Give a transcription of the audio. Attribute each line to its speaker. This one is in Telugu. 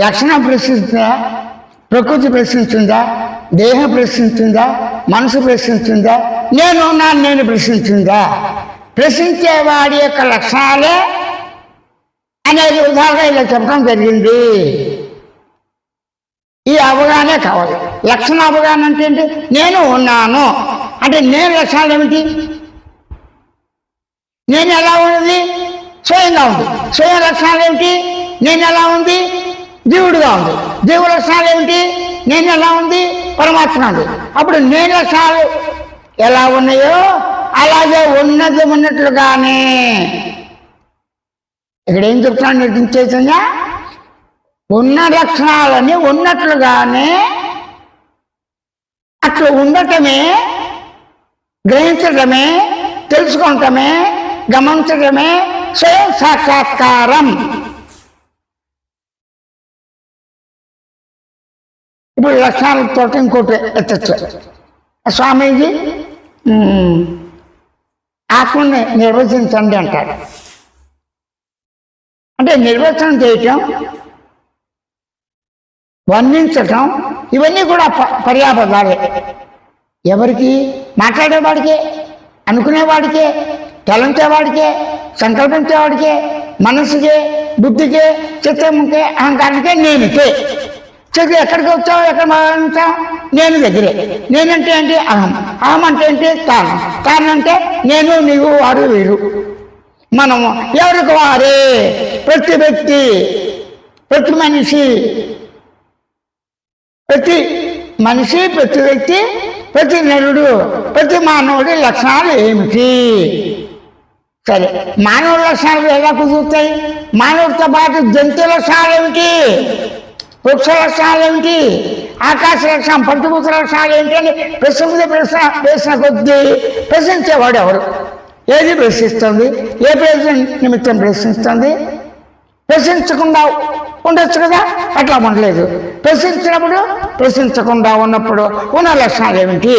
Speaker 1: లక్షణం ప్రశ్నిస్తుందా, ప్రకృతి ప్రశ్నిస్తుందా, దేహం ప్రశ్నిస్తుందా, మనసు ప్రశ్నిస్తుందా, నేను ప్రశ్నిస్తుందా? ప్రశ్నించేవాడి యొక్క లక్షణాలే అనేది ఉదాహరణ ఇలా చెప్పడం జరిగింది. ఈ అవగాహనే కావాలి. లక్షణ అవగాహన అంటే ఏంటి? నేను ఉన్నాను అంటే నేను లక్షణాలు ఏమిటి? నేను ఎలా ఉన్నది? స్వయంగా ఉంది. స్వయం లక్షణాలు ఏమిటి? నేను ఎలా ఉంది? జీవుడుగా ఉంది. జీవు లక్షణాలు ఏమిటి? నేను ఎలా ఉంది? పరమాత్మ ఉంది. అప్పుడు నేను లక్షణాలు ఎలా ఉన్నాయో అలాగే ఉన్నది ఉన్నట్లుగానే. ఇక్కడ ఏం చెప్తున్నాను నిర్దించేసంగా, ఉన్న లక్షణాలని ఉన్నట్లుగానే అట్లా ఉండటమే, గ్రహించడమే, తెలుసుకోవటమే, గమనించడమే స్వయం సాక్షాత్కారం. ఇప్పుడు లక్షణాలతో ఇంకోటి ఎత్తచ్చు. స్వామీజీ ఆత్మని నిర్వచించండి అంటాడు. అంటే నిర్వచనం చేయటం, వర్ణించటం ఇవన్నీ కూడా పర్యాపదాలే. ఎవరికి? మాట్లాడేవాడికే, అనుకునేవాడికే, తలంచేవాడికే, సంకల్పించేవాడికే, మనసుకే, బుద్ధికే, చిత్తముకే, అహంకారానికే, నేనుకే. చదువు ఎక్కడికి వచ్చావు, ఎక్కడ మాట్లాడుతావు? నేను దగ్గరే. నేనంటే ఏంటి? అహం. అహం అంటే ఏంటి? తాను. తాను అంటే నేను, నీవు, వారు, వీరు. మనము ఎవరికి వారే. ప్రతి వ్యక్తి, ప్రతి మనిషి, ప్రతి వ్యక్తి, ప్రతి నరుడు, ప్రతి మానవుడి లక్షణాలు ఏమిటి? సరే, మానవుడి లక్షణాలు ఎలా కుదురుతాయి? మానవుడితో పాటు జంతువుల లక్షణాలు ఏమిటి? వృక్ష లక్షణాలు ఏమిటి? ఆకాశ లక్షణం, పంచభూత లక్షణాలు ఏమిటి అని ప్రశ్న వేసిన కొద్దీ ప్రశ్నించేవాడు ఎవరు? ఏది ప్రశ్నిస్తుంది? ఏ ప్రయోజనం నిమిత్తం ప్రశ్నిస్తుంది? ప్రశ్నించకుండా ఉండొచ్చు కదా, అట్లా ఉండలేదు. ప్రశ్నించినప్పుడు, ప్రశ్నించకుండా ఉన్నప్పుడు ఉన్న లక్షణాలు ఏమిటి?